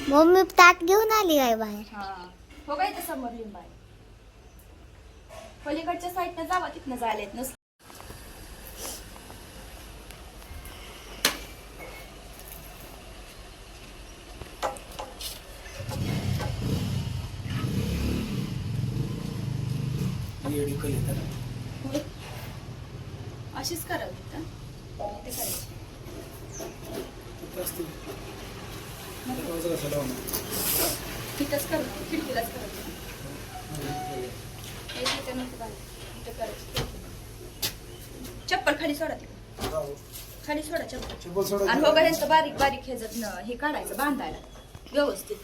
Mummy ताट घेऊन आली काय बाहेर? हा हो काय इथं समोर लिंब आहे. पलीकडच्या साईडनं जावा, तिथनं जायला येत नसलं. अशीच करावी तिथं इथे करायची. तिथंच करू, खिडकीलाच करायची. इथं नको घालायला. इथं करायची. चप्पल खाली सोडा तिकडे, खाली सोडा चप्पल. आणि हो ह्याचं बारीक बारीक ह्याचं हे काढायचं बांधायला व्यवस्थित.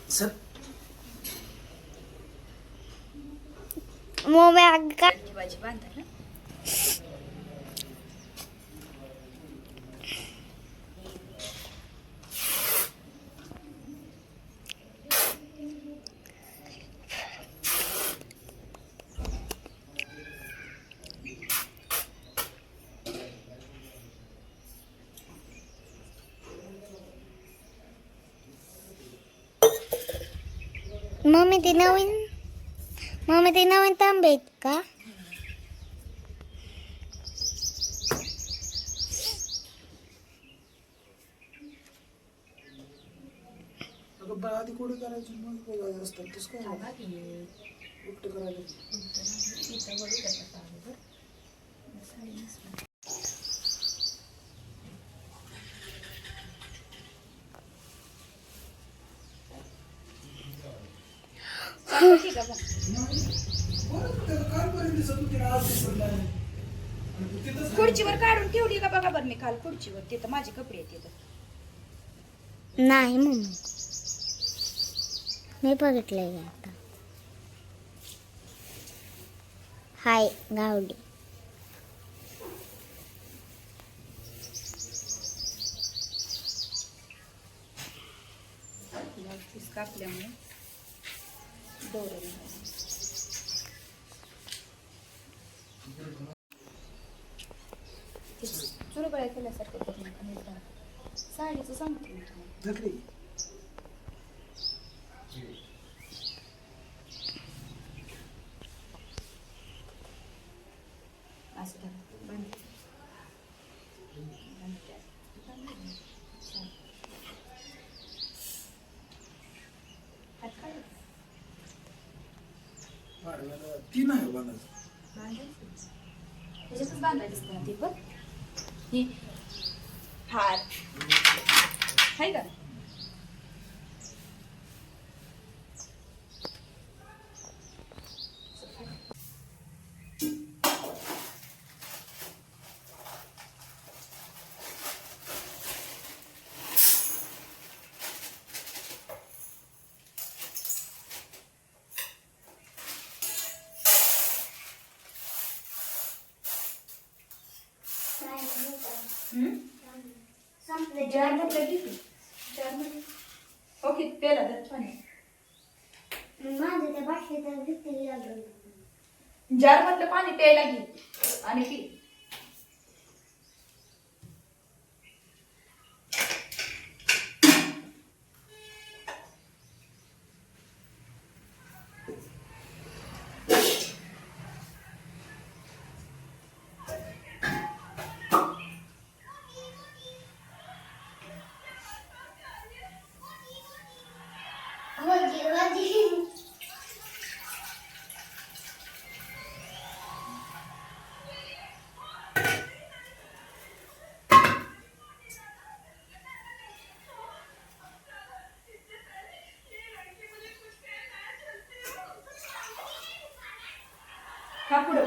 मम्मी आग का ठेवायची बांधायला. मम्मी ते नवीन तांबे आहेत का? आधी कोडी करायची मग असतात तसं काय उलट करायला. खुर्चीवर काढून ठेवली का बघा बरं मी काल खुर्चीवर. तिथं माझे कपडे आहेत तिथं. नाही मम्मी, मी बघितलंय आता. हाय गावडी. पीस कापल्यामुळे दोरे चुरगळ्या केल्यासारखं करून साडीचं सांगते मी तुम्हाला. असं धरा, बांध. तीन आहे बांधायचं. त्याच्यातच बांधायचं ना ते बघ. ही हार आहे का? जार मध्ये किती? जार मध्ये ओके पेला तर पाणी. जार मधलं पाणी प्यायला घे आणि पी. हा पुढं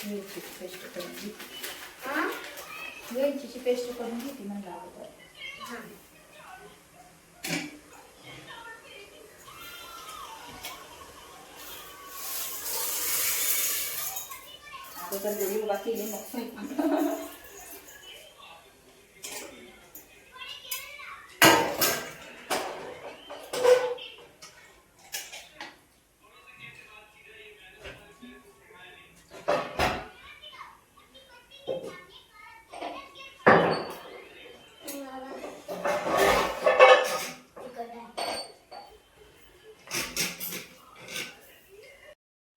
वेलचीची पेस्ट करून घेते. वेलचीची पेस्ट करून घेते म्हणलं अगोदर. अगोदर जरी उभा केली मग स्वयंपाक.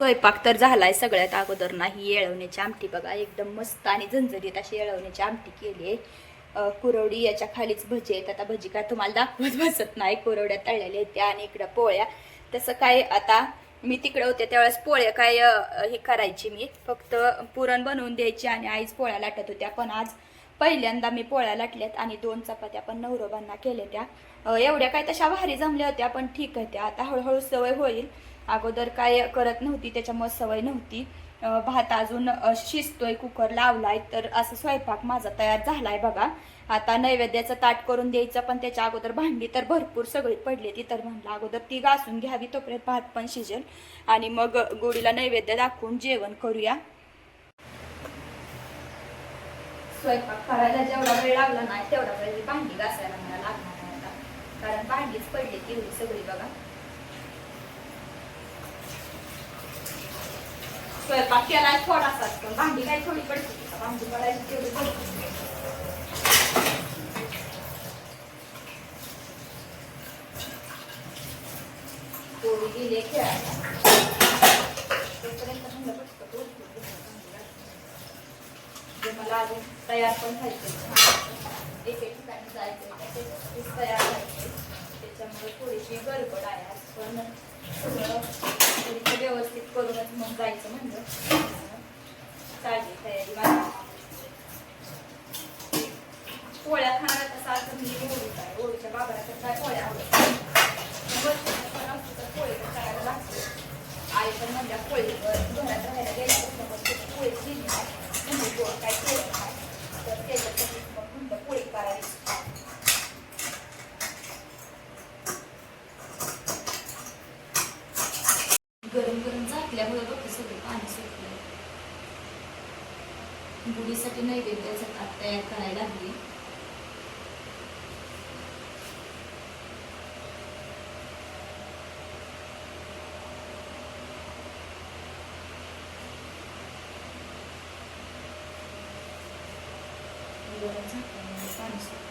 स्वयंपाक तर झालाय. सगळ्यात अगोदर नाही येळवण्याची आमटी बघा एकदम मस्त आणि झणझणीत अशी येळवण्याची आमटी केली आहे. कुरवडी याच्या खालीच भजी आहेत. आता भजी काय तुम्हाला दाखवत बसत नाही. कुरवड्या तळलेल्या आहेत त्या आणि इकडं पोळ्या. तसं काय आता मी तिकडे होते त्यावेळेस पोळ्या काय हे करायची मी फक्त पुरण बनवून द्यायची आणि आईच पोळ्या लाटत होत्या. पण आज पहिल्यांदा मी पोळ्या लाटल्यात आणि 2 चपात्या पण नवरोबांना केल्या. त्या एवढ्या काय तशा भारी जमल्या होत्या पण ठीक आहे. त्या आता हळूहळू सवय होईल. अगोदर काय करत नव्हती त्याच्यामुळे सवय नव्हती. भात अजून शिजतोय, कुकर लावलाय तर असं स्वयंपाक माझा तयार झालाय बघा. आता नैवेद्याचं ताट करून द्यायचं पण त्याच्या अगोदर भांडी तर भरपूर सगळी पडली ती तर म्हणलं अगोदर ती घासून घ्यावी तोपर्यंत भात पण शिजेल आणि मग गुढीला नैवेद्य दाखवून जेवण करूया. स्वयंपाक करायला जेवढा वेळ लागला नाही तेवढा वेळ भांडी घासायला मला लागणार नाही आता, कारण भांडीच पडली तेवढी सगळी बघा. स्वयंपाक केला थोडासाच पण भांडी काय थोडी पडते. भांडी पडायची तेवढी पडते. पोळी गेली खेळायला तोपर्यंत म्हणलं पटकन मला अजून तयार पण व्हायचं. एक ठिकाणी जायचं तयार व्हायचं त्याच्यामुळे थोडीशी गडबड आहे. आज पण सगळं थोडीशी व्यवस्थित करूनच मग जायचं म्हणलं. चालली तयारी माझी. पोळ्या खाणार तसा असं मी ओढूच आहे. ओढूच्या बाबाला तर काय पोळ्या आवडतात पोळी तर करायला लागते. आई पण म्हणजे पोळी घरात राहायला गेल्यापासून पोळी दिली नाही गोड काय केलं नाही तर त्याच्यासाठी मग म्हणलं पोळी करायची. गरम गरम झाकल्यामुळे बघते सगळं पाणी सुटलं. गुढीसाठी नैवेद्याचं ताट तयार करायला लागली. गरम झाकल्यामुळे पाणी सुटलं.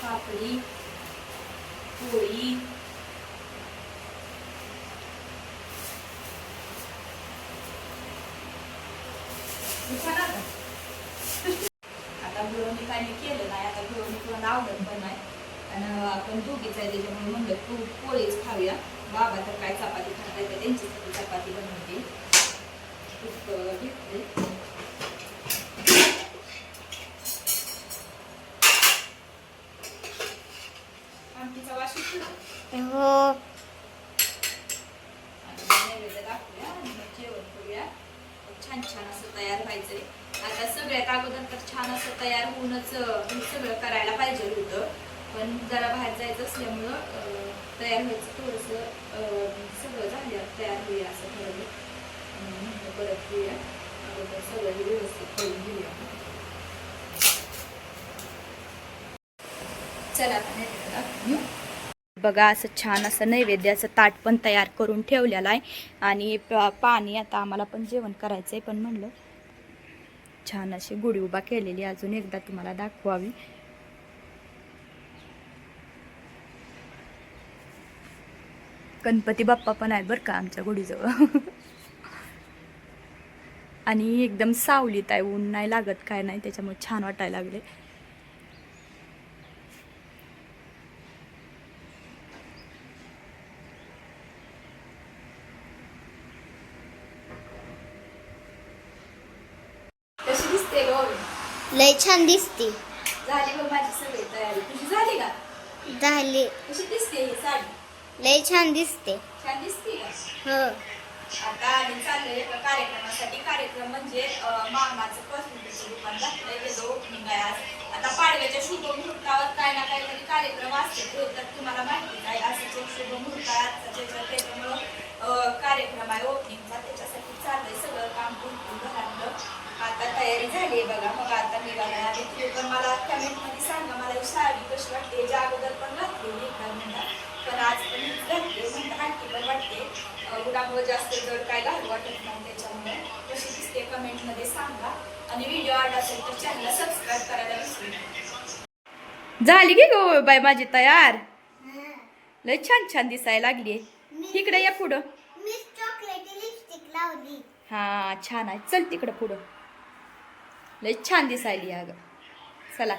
पापडी पोळी आता गुळवणी काय मी केलं नाही. आता गुळवणी कोणाला आवडत पण नाही आणि आपण दोघीच आहे त्याच्यामुळे म्हणलं तू पोळीच खाऊया. बाबा तर काय चपाती खात आहे त्यांच्यासाठी चपाती बनवते. घेतले हो छान छान असं तयार व्हायचंय. आता सगळ्यात अगोदर तर छान असं तयार होऊनच सगळं करायला पाहिजे होतं पण जरा बाहेर जायचं असल्यामुळं तयार व्हायचं थोडंसं सगळं झालं तयार होऊया असं ठरवलं. परत घेऊया अगोदर सगळं व्यवस्थित करून घेऊया. चला बघा असं छान असं नैवेद्याचं ताट पण तयार करून ठेवलेलं आहे आणि पाणी आता आम्हाला पण जेवण करायचं आहे पण म्हणलं छान अशी गुढी उभा केलेली अजून एकदा तुम्हाला दाखवावी. गणपती बाप्पा पण आहेत बरं का आमच्या गुढीजवळ आणि एकदम सावलीत आहे. ऊन नाही लागत काय नाही त्याच्यामुळे छान वाटायला लागले. कशी दिसते लय छान दिसते. झाली बघ माझी सगळी तयारी. तुझी झाली का? झाली. कशी दिसते ही साडी? लय छान दिसते. छान दिसते का? हो आता आम्ही चाललोय एका कार्यक्रमासाठी. कार्यक्रम म्हणजे मामाचं कॉस्मेटिकचं दुकान घातलंय त्याचं ओपनिंग आहे आज. आता पाडव्याच्या आजच्या शुभ मुहूर्तावर काय ना काहीतरी कार्यक्रम असते तर तुम्हाला माहितीच आहे. असंच एक शुभ मुहूर्त आहे आजचा, त्याच्यामुळं कार्यक्रम आहे ओपनिंगचा, त्याच्यासाठी चाललंय सगळं काम भरपूर घरातलं. आता तयारी झाली आहे बघा. मग आता निघाला आणि तुम्ही पण मला कमेंटमध्ये सांगा मला ही साडी कशी वाटते. ज्या अगोदर पण घातलेली एकदा म्हणतात, पण आज पण हीच घातली म्हणतात हलकी पण वाटते. उडामुळे जास्त जर काय घालू वाटत नाही, त्याच्यामुळे कशी दिसते कमेंटमध्ये सांगा. आणि व्हिडिओ आवडला असेल तर चॅनलला सबस्क्राईब करायला विसरू नका. झाली की गो बाय माझी तयार. लय छान छान दिसायला लागली. इकडे या पुढं. मी चॉकलेटी लिपस्टिक लावली. हा छान आहे. चल तिकडं पुढं. लय छान दिसायली अगं. चला.